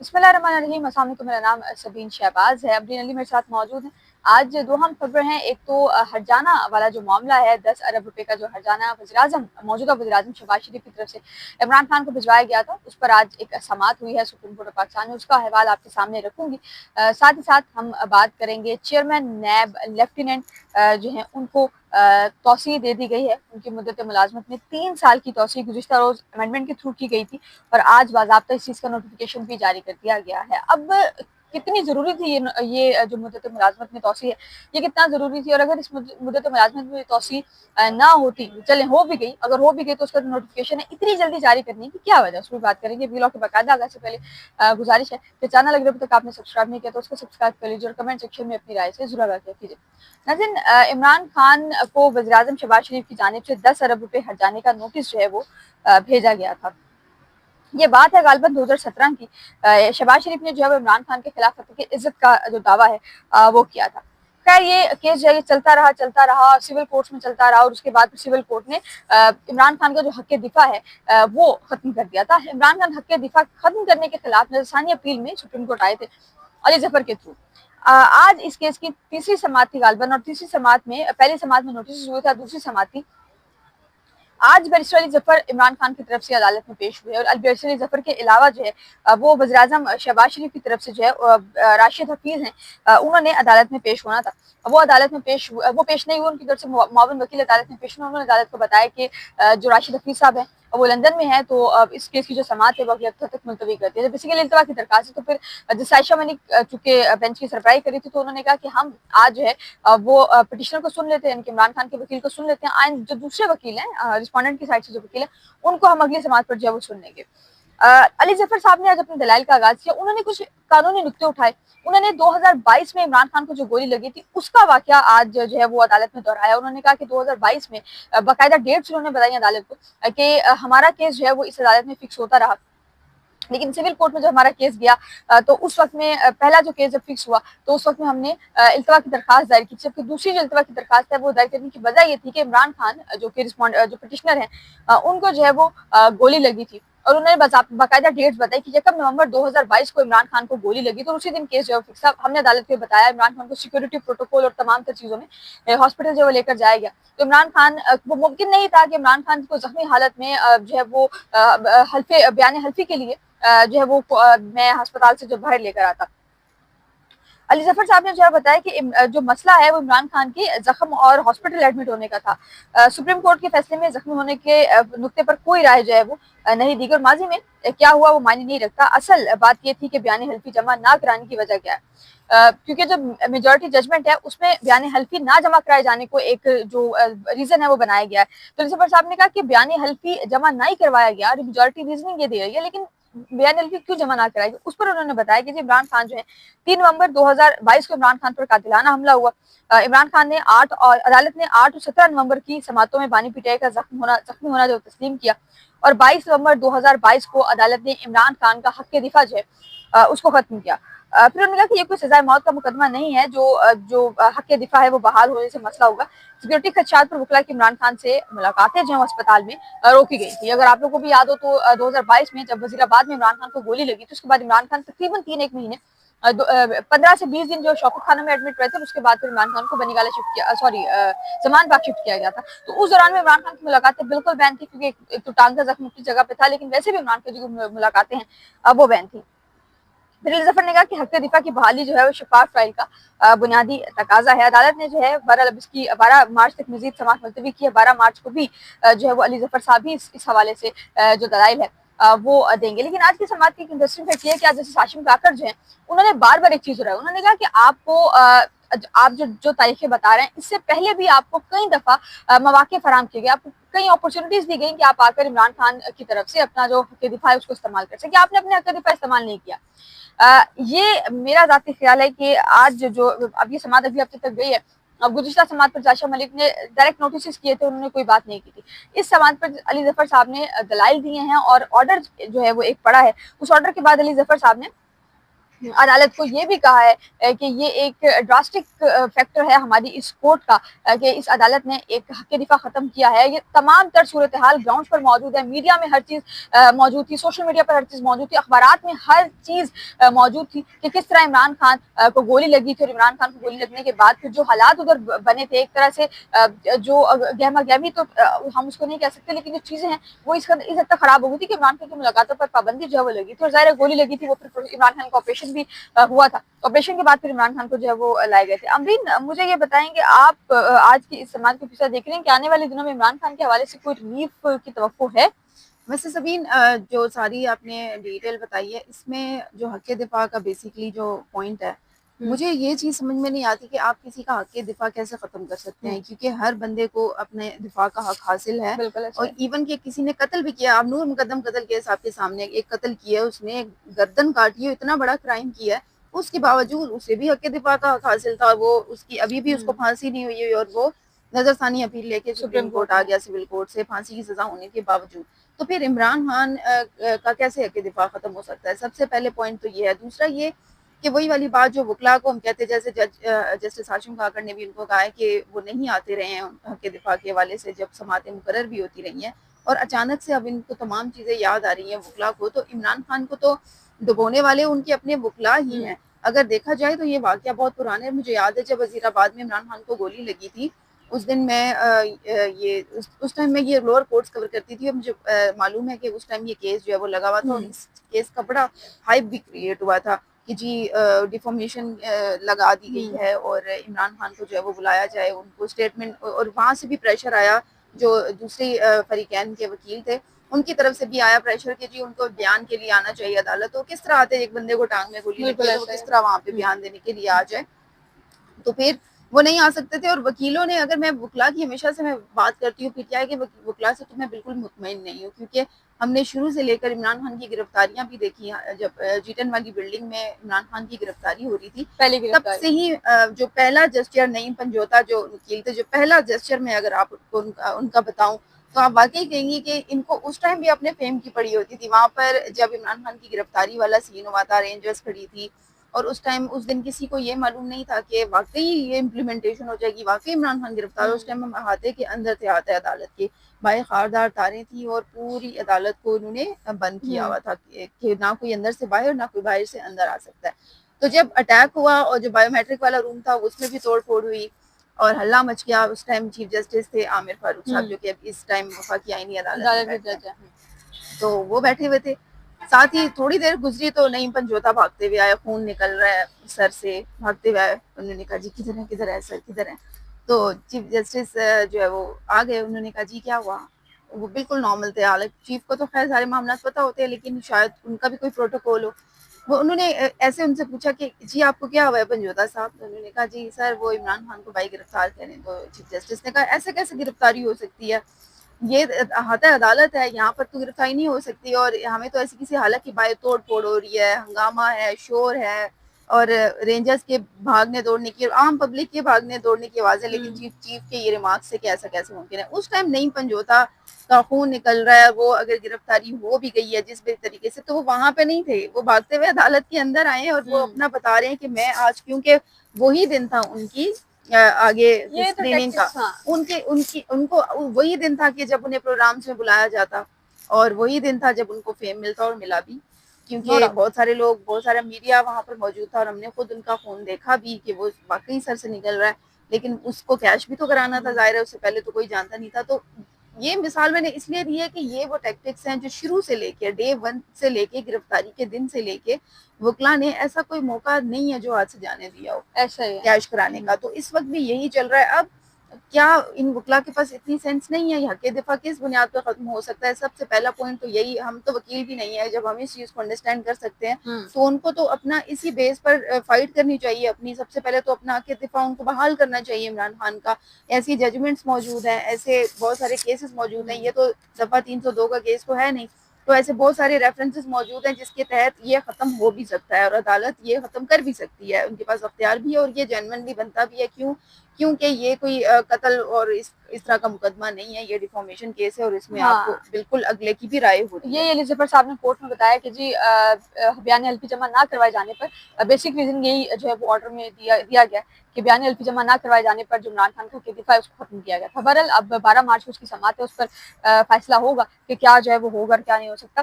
बिस्मिल्लाहिर्रहमानिर्रहीम। अस्सलाम वालेकुम। मेरा नाम सबीन शहबाज है। अब्दुल अली मेरे साथ मौजूद हैं। आज दो हम खबर हैं। एक तो हरजाना वाला जो मामला है, 10 अरब रुपए का जो हरजाना वज़ीर-ए-आज़म मौजूदा वज़ीर-ए-आज़म शहबाज शरीफ की तरफ से इमरान खान को भिजवाया गया था, उस पर आज एक समाअत हुई है सुप्रीम कोर्ट ऑफ पाकिस्तान में। उसका अहवाल आपके सामने रखूंगी। साथ ही साथ हम बात करेंगे चेयरमैन नैब लेफ्टिनेंट जो है उनको तौसीह दे दी गई है। उनकी मुद्दत मुलाजमत में 3 साल की तौसीह गुज़िश्ता रोज अमेंडमेंट के थ्रू की गई थी और आज बाज़ाब्ता इस चीज़ का नोटिफिकेशन भी जारी कर दिया गया है। अब कितनी ज़रूरी थी ये जो मुद्दत मुलाजमत में तौसीह है, ये कितना ज़रूरी थी, और अगर इस मुद्दत मुलाजमत में तौसीह ना होती, चले हो भी गई, अगर हो भी गई तो उसका जो नोटिफिकेशन है इतनी जल्दी जारी करने की क्या वजह, उस पर बात करेंगे। वीडियो के बाकायदा आगे से पहले गुजारिश है कि चैनल अगर अभी तक आपने सब्सक्राइब नहीं किया तो उसको सब्सक्राइब कर लीजिए और कमेंट सेक्शन में अपनी राय से जरूर आगाह कीजिए। नाज़रीन, इमरान खान को वज़ीर-ए-आज़म शहबाज शरीफ की जानिब से 10 अरब रुपए हर्जाने का नोटिस जो है वो भेजा गया था। ये बात है गालिबन 2017 की। शहबाज शरीफ ने जो है वो इमरान खान के खिलाफ की इज्जत का जो दावा है वो किया था। खैर, ये केस जो है चलता रहा, सिविल कोर्ट्स में चलता रहा और उसके बाद सिविल कोर्ट ने इमरान खान का जो हक दिफा है वो खत्म कर दिया था। इमरान खान हक दिफा खत्म करने के खिलाफ नजरसानी अपील में सुप्रीम कोर्ट आए थे अली जफर के थ्रू। आज इस केस की तीसरी समाअत थी गालिबन, और तीसरी समाअत में पहली समाअत में नोटिस हुए था, दूसरी समाअत थी आज। बैरिस्टर अली जफर इमरान खान की तरफ से अदालत में पेश हुए और बैरिस्टर अली जफर के अलावा जो है वो वज़ीर-ए-आज़म शहबाज शरीफ की तरफ से जो है राशिद हफीज हैं, उन्होंने अदालत में पेश होना था। वो अदालत में वो पेश नहीं हुए, उनकी तरफ से मुआविन वकील अदालत में पेश हुए। उन्होंने अदालत को बताया कि जो राशिद हफीज साहब हैं वो लंदन में है, तो इस केस की जो समाअत है वो अगले हफ्ते तक मुलतवी करती है। बेसिकली इल्तवा की दरखास्त है। तो फिर जज आयशा मलिक चूंकि बेंच की सरबराही करी थी, तो उन्होंने कहा कि हम आज जो है वो पिटिशनर को सुन लेते हैं, इमरान खान के वकील को सुन लेते हैं, आइन जो दूसरे वकील हैं रिस्पोंडेंट की साइड से जो वकील है उनको हम अगली समाअत पर जो है वो सुन लेंगे। अली जफर साहब ने आज अपने दलाइल का आगाज किया। उन्होंने कुछ कानूनी नुक्ते उठाए। उन्होंने 2022 में इमरान खान को जो गोली लगी थी उसका वाकया आज जो है वो अदालत में दोहराया। उन्होंने कहा कि 2022 में बाकायदा डेट्स उन्होंने बताई अदालत को कि हमारा केस जो है वो इस अदालत में फिक्स होता रहा, लेकिन सिविल कोर्ट में जब हमारा केस गया तो उस वक्त में पहला जो केस जब फिक्स हुआ तो उस वक्त में हमने इल्तवा की दरखास्त दायर की, जबकि दूसरी जो इल्तवा की दरखास्त है वो दायर करने की वजह ये थी कि इमरान खान जो कि जो पिटिशनर है उनको जो है वो गोली लगी थी। और उन्होंने बाकायदा डेट्स बताई कि 1 नवंबर 2022 को इमरान खान को गोली लगी, तो उसी दिन केस जो है फिक्स था। हमने अदालत को बताया इमरान खान को सिक्योरिटी प्रोटोकॉल और तमाम तर चीजों में हॉस्पिटल जो है लेकर जाया गया। तो इमरान खान वो मुमकिन नहीं था कि इमरान खान को जख्मी हालत में जो है वो हल्फे बयान हल्फी के लिए जो है वो मैं अस्पताल से जो बाहर लेकर आता। अली जफर साहब ने जो है बताया कि जो मसला है वो इमरान खान के जख्म और हॉस्पिटल एडमिट होने का था। सुप्रीम कोर्ट के फैसले में जख्मी होने के नुक्ते पर कोई राय जो है वो नहीं दी गई। माजी में क्या हुआ वो मायने नहीं रखता, असल बात ये थी कि बयान हल्फी जमा ना कराने की वजह क्या है। क्योंकि जो मेजोरिटी जजमेंट है उसमें बयान हल्फी ना जमा कराए जाने को एक जो रीजन है वो बनाया गया है। तो अली जफर साहब ने कहा कि बयान हल्फी जमा ना ही करवाया गया, मेजोरिटी रीजनिंग ये दे रही है, लेकिन बयान हल्फी क्यों जमा ना कराई। उस पर उन्होंने बताया कि इमरान खान जो है 3 नवंबर 2022 को इमरान खान पर कातिलाना हमला हुआ। इमरान खान ने 8 और अदालत ने 8 और 17 नवंबर की समातों में बानी पिटाई का जख्मी होना जो तस्लीम किया, और 22 नवंबर 2022 को अदालत ने इमरान खान का हक दिफा जो है उसको खत्म किया। फिर उन्होंने कहा कि ये कोई सजाए मौत का मुकदमा नहीं है, जो हक दिफा है वो बहाल होने से मसला होगा। सिक्योरिटी खदशात पर वकला की इमरान खान से मुलाकातें जो है अस्पताल में रोकी गई थी। अगर आप लोगों को भी याद हो तो 2022 में जब वजीराबाद में इमरान खान को गोली लगी तो उसके बाद इमरान खान तकरीबन 3 महीने 15 से 20 दिन जो शौकत खाना में एडमिट रहे थे, उसके बाद फिर इमरान खान को बनीवाला शिफ्ट किया, सॉरी जमान बाग शिफ्ट किया गया था। तो उस दौरान में इमरान खान की मुलाकातें बिल्कुल बैन थी, क्योंकि एक तो टांग का जख्म की जगह पे था, लेकिन वैसे भी इमरान की जो मुलाकातें हैं वो बैन थी। फिर अली जफर ने कहा कि हक दिफा की बहाली जो है वो शफाफ ट्रायल का बुनियादी तकाजा है। अदालत ने जो है 12 मार्च तक मजीद समाअत मुलतवी की है। 12 मार्च को भी जो है वो अली जफर साहब भी इस हवाले से जो दलाइल है वो देंगे। लेकिन आज की समाअत की इंटरेस्टिंग फैक्ट ये है कि आज जैसे हाशिम काकर जो है उन्होंने बार बार एक चीज उठाई। उन्होंने कहा कि आपको आप जो तारीखें बता रहे हैं इससे पहले भी आपको कई दफा मौके फराम किए गए, आपको कई अपॉर्चुनिटीज दी गई कि आप आकर इमरान खान की तरफ से अपना जो हक दिफा है उसको इस्तेमाल कर सके। आपने अपने हक दिफा इस्तेमाल नहीं किया। ये मेरा जाती ख्याल है कि आज जो अब ये समाअत अगले हफ्ते तक गई है, अब गुज़िश्ता समाअत पर जायशा मलिक ने डायरेक्ट नोटिस किए थे, उन्होंने कोई बात नहीं की थी। इस समाअत पर अली जफर साहब ने दलाइल दिए हैं और ऑर्डर जो है वो एक पड़ा है। उस ऑर्डर के बाद अली जफर साहब ने अदालत को ये भी कहा है कि ये एक ड्रास्टिक फैक्टर है हमारी इस कोर्ट का, कि इस अदालत ने एक हक दिफा ख़त्म किया है। ये तमाम तर सूरत हाल ग्राउंड पर मौजूद है, मीडिया में हर चीज़ मौजूद थी, सोशल मीडिया पर हर चीज़ मौजूद थी, अखबारात में हर चीज़ मौजूद थी कि किस तरह इमरान खान को गोली लगी थी, और इमरान खान को गोली लगने के बाद फिर जो हालात उधर बने थे, एक तरह से जो गहमा गहमी तो हम उसको नहीं कह सकते, लेकिन जो चीज़ें हैं वो इस हद तक खराब हो गई थी कि इमरान खान की मुलाकातों पर पाबंदी जो है वो लगी थी, और ज़ाहिर है गोली लगी थी, वो फिर इमरान खान का ऑपरेशन भी हुआ था। ऑपरेशन के बाद फिर इमरान खान को जो है वो लाए गए थे। अमरीन, मुझे ये बताएं कि आप आज की इस समाज के पिछड़ा देख रहे हैं कि आने वाले दिनों में इमरान खान के हवाले से कोई रिलीफ की तवक्को है? वैसे सबीन, जो सारी आपने डिटेल बताई है, इसमें जो हक़ दिफ़ा का बेसिकली जो पॉइंट है, मुझे ये चीज़ समझ में नहीं आती कि आप किसी का हक़ दिफ़ा कैसे ख़त्म कर सकते हैं, क्योंकि हर बंदे को अपने दिफ़ा का हक़ हासिल है। बिल्कुल और इवन कि किसी ने कत्ल भी किया, अब नूर मुकद्दम कत्ल केस आपके सामने, एक कत्ल किया है, उसने गर्दन काटी है, इतना बड़ा क्राइम किया है, उसके बावजूद उसे भी हक़ दिफ़ा का हक़ हासिल था। वो उसकी अभी भी उसको फांसी नहीं हुई है, और वो नज़रसानी अपील लेके सुप्रीम कोर्ट आ गया, सिविल कोर्ट से फांसी की सज़ा होने के बावजूद। तो फिर इमरान खान का कैसे हक़ दिफ़ा ख़त्म हो सकता है? सबसे पहले पॉइंट तो ये है। दूसरा ये कि वही वाली बात जो वकला को हम कहते हैं, जैसे जस्टिस हाशिम खाकर ने भी उनको कहा है कि वो नहीं आते रहे हैं हक़ दिफ़ा के हवाले से, जब समातें मुकर्रर भी होती रही हैं, और अचानक से अब इनको तमाम चीज़ें याद आ रही हैं वकला को। तो इमरान खान को तो डुबोने वाले उनके अपने वकला ही हैं। अगर देखा जाए तो ये वाक़या बहुत पुराना है। मुझे याद है जब वज़ीराबाद में इमरान खान को गोली लगी थी, उस दिन मैं ये उस टाइम मैं ये लोअर कोर्ट्स कवर करती थी, और मुझे मालूम है कि उस टाइम ये केस जो है वो लगा हुआ था, और इस केस का बड़ा हाइप भी क्रिएट हुआ था कि जी डिफॉर्मेशन लगा दी गई है, और इमरान खान को जो है वो बुलाया जाए, उनको स्टेटमेंट, और वहाँ से भी प्रेशर आया, जो दूसरी फरीकैन के वकील थे उनकी तरफ से भी आया प्रेशर कि जी उनको बयान के लिए आना चाहिए अदालत। तो किस तरह आते, एक बंदे को टांग में गोली लगी है तो वो किस तरह वहाँ पे बयान देने के लिए आ जाए? तो फिर वो नहीं आ सकते थे। और वकीलों ने, अगर मैं वकला की हमेशा से मैं बात करती हूँ, फिर क्या है कि वकला से तो मैं बिल्कुल मुतमईन नहीं हूँ, क्योंकि हमने शुरू से लेकर इमरान खान की गिरफ्तारियां भी देखी हैं। जब जीटन वाली बिल्डिंग में इमरान खान की गिरफ्तारी हो रही थी, पहली तब गिरफ्तारी। से ही जो पहला जस्टियर नईम पंजोता जो वकील थे, जो पहला जस्टियर में अगर आप उनका बताऊं, तो आप वाकई कहेंगी कि इनको उस टाइम भी अपने फेम की पड़ी होती थी। वहां पर जब इमरान खान की गिरफ्तारी वाला सीन हुआ था, रेंजर्स खड़ी थी, और उस टाइम उस दिन किसी को ये मालूम नहीं था कि वाकई ये इम्प्लीमेंटेशन हो जाएगी, वाकई इमरान खान गिरफ्तार। उस टाइम हम अहाते के अंदर थे, अहाते अदालत के बाहर खारदार तारें थी, और पूरी अदालत को उन्होंने बंद किया हुआ था कि ना कोई अंदर से बाहर, ना कोई बाहर से अंदर आ सकता है। तो जब अटैक हुआ और जो बायोमेट्रिक वाला रूम था उसमें भी तोड़ फोड़ हुई और हल्ला मच गया। उस टाइम चीफ जस्टिस थे आमिर फारूक साहब, जो कि अब इस टाइम वफाकी आईनी अदालत में बैठते हैं, तो वो बैठे हुए थे। साथ ही थोड़ी देर गुजरी तो नईम पंजोता भागते हुए आया, खून निकल रहा है सर से, भागते हुए आए। उन्होंने कहा जी किधर है सर, किधर है? तो चीफ जस्टिस जो है वो आ गए। उन्होंने कहा जी क्या हुआ? वो बिल्कुल नॉर्मल थे हालत। चीफ को तो खैर सारे मामला पता होते हैं, लेकिन शायद उनका भी कोई प्रोटोकॉल हो। वो उन्होंने ऐसे उनसे पूछा कि जी आपको क्या हुआ है पंजोता साहब? तो उन्होंने कहा जी सर वो इमरान खान को भाई गिरफ्तार करें। तो चीफ जस्टिस ने कहा ऐसे कैसे गिरफ्तारी हो सकती है? ये अहाता अदालत है, यहाँ पर तो गिरफ्तारी नहीं हो सकती, और हमें तो ऐसी किसी हालत की बाय तोड़ फोड़ हो रही है, हंगामा है, शोर है, और रेंजर्स के भागने दौड़ने की, आम पब्लिक के भागने दौड़ने की आवाज़ है, लेकिन चीफ के ये रिमार्क से कैसा कैसे मुमकिन है? उस टाइम नहीं पंजोता का खून निकल रहा है, वो अगर गिरफ्तारी हो भी गई है जिस भी तरीके से, तो वो वहां पे नहीं थे, वो भागते हुए अदालत के अंदर आए, और वो अपना बता रहे हैं कि मैं आज, क्योंकि वही दिन था उनकी आगे स्क्रीनिंग का, उनके उनकी उनको वही दिन था कि जब उन्हें प्रोग्राम्स में बुलाया जाता, और वही दिन था जब उनको फेम मिलता, और मिला भी, क्योंकि बहुत सारे लोग, बहुत सारा मीडिया वहां पर मौजूद था, और हमने खुद उनका फोन देखा भी कि वो वाकई सर से निकल रहा है, लेकिन उसको कैश भी तो कराना था, जाहिर है उससे पहले तो कोई जानता नहीं था। तो ये मिसाल मैंने इसलिए दी है कि ये वो टैक्टिक्स हैं जो शुरू से लेके डे वन से लेके गिरफ्तारी के दिन से लेके वकला ने, ऐसा कोई मौका नहीं है जो हाथ से जाने दिया हो ऐसा ही कैश कराने का। तो इस वक्त भी यही चल रहा है। अब क्या इन वकला के पास इतनी सेंस नहीं है? हक दिफा किस बुनियाद पर खत्म हो सकता है? सबसे पहला पॉइंट तो यही, हम तो वकील भी नहीं है, जब हम इस चीज को अंडरस्टैंड कर सकते हैं तो उनको तो अपना इसी बेस पर फाइट करनी चाहिए अपनी। सबसे पहले तो अपना हक दिफा उनको बहाल करना चाहिए इमरान खान का। ऐसी जजमेंट्स मौजूद हैं, ऐसे बहुत सारे केसेस मौजूद हैं, ये तो दफा 302 का केस तो है नहीं, तो ऐसे बहुत सारे रेफरेंसेस मौजूद हैं जिसके तहत ये खत्म हो भी सकता है, और अदालत ये खत्म कर भी सकती है, उनके पास अख्तियार भी है, और ये जेन्युइनली बनता भी है। क्यों? क्योंकि ये कोई कत्ल और इस तरह का मुकदमा नहीं है, ये डिफॉर्मेशन केस है और इसमें आपको हाँ, बिल्कुल अगले की भी राय होती है। ये एलिजाबेथ साहब ने कोर्ट में बताया कि जी बयान एलपी जमा ना करवाए जाने पर बेसिक रीजन यही जो है वो ऑर्डर में दिया गया कि बयान एलपी जमा ना करवाए जाने पर जो इमरान खान का कैदिफा है उसको खत्म किया गया था। बहरहाल अब 12 मार्च को उसकी समाअत है, उस पर फैसला होगा कि क्या जो है वो होगा और क्या नहीं हो सकता।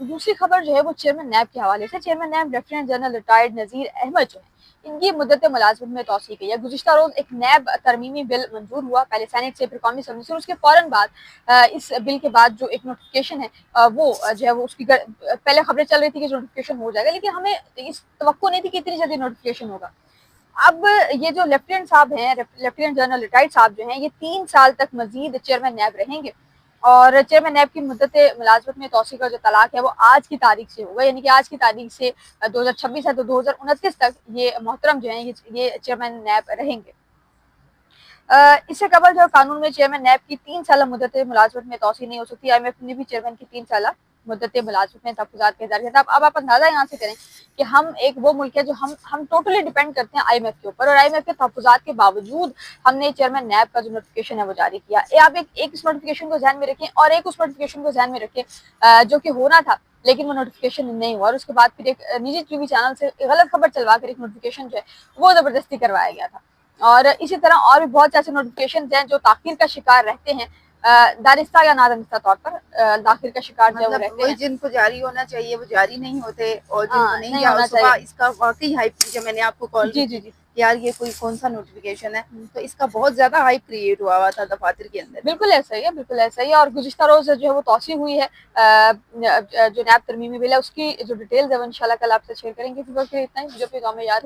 दूसरी खबर जो है वो चेयरमैन नैब के हवाले से। चेयरमैन नैब लेफ्टिनेंट जनरल रिटायर्ड नज़ीर अहमद जो है इनकी मुद्दत मुलाजमत में तोसी गई है। गुज़िश्ता रोज एक नैब तरमीमी बिल मंजूर हुआ, पहले सेनेट से फिर कौमी असम्बली से, उसके फौरन बाद इस बिल के बाद जो एक नोटिफिकेशन है वो जो है वो उसकी पहले खबरें चल रही थी कि नोटिफिकेशन हो जाएगा, लेकिन हमें इस तवक्को नहीं थी कि इतनी जल्दी नोटिफिकेशन होगा। अब ये जो लेफ्टिनेंट साहब हैं, लेफ्टिनेंट जनरल रिटायर्ड साहब जो हैं, ये 3 साल तक मजीद चेयरमैन नैब रहेंगे और चेयरमैन नैब की मुद्दत मुलाजमत में तोसी का जो तलाक है वो आज की तारीख से होगा, यानी कि आज की तारीख से 2026 है तो 2029 तक ये मोहतरम जो हैं ये चेयरमैन नैब रहेंगे। इससे कबल जो कानून में चेयरमैन नैब की 3 साल मुद्दत मुलाजमत में तोसी नहीं हो सकती। IMF ने भी चेयरमैन की 3 साल मुद्दत मुलाजमत में तहफ़्फ़ुज़ात का इज़हार किया था। अब आप अंदाजा यहाँ से करें कि हम एक वो मुल्क है जो हम टोटली डिपेंड करते हैं IMF के ऊपर, और IMF के तहफ़्फ़ुज़ात के बावजूद हमने चेयरमैन नैब का जो नोटिफिकेशन है वो जारी किया। आप एक इस नोटिफिकेशन को ध्यान में रखें और एक उस नोटिफिकेशन को ध्यान में रखें जो कि होना था लेकिन वो नोटिफिकेशन नहीं हुआ, और उसके बाद फिर एक निजी टीवी चैनल से गलत खबर चलवा कर एक नोटिफिकेशन जो है वो ज़बरदस्ती करवाया गया था। और इसी तरह और भी बहुत से ऐसे नोटिफिकेशन हैं जो ताख़ीर का शिकार रहते हैं, दानिस्ता या नादानिस्ता तौर पर ताख़ीर का शिकार जो है वो मतलब रहते वही हैं। जिनको जारी होना चाहिए वो जारी नहीं होते और जिनको हाँ, नहीं नहीं जा होना सुबह चाहिए। इसका वाकई हाइप थी जब मैंने आपको कॉल की जी, जी, थी जी। कि यार ये कोई कौन सा नोटिफिकेशन है, हुँ। तो इसका बहुत ज्यादा हाइप क्रिएट हुआ था दफातर के अंदर। बिल्कुल ऐसा ही है, बिल्कुल ऐसा ही है, और गुज़िश्ता रोज़ जो है वो तौसी हुई है जो नैब तरमीमी बिल है उसकी जो डिटेल्स है वो इंशाल्लाह कल आपसे शेयर करेंगे। फिर इतना ही, मुझे अपनी दुआ में याद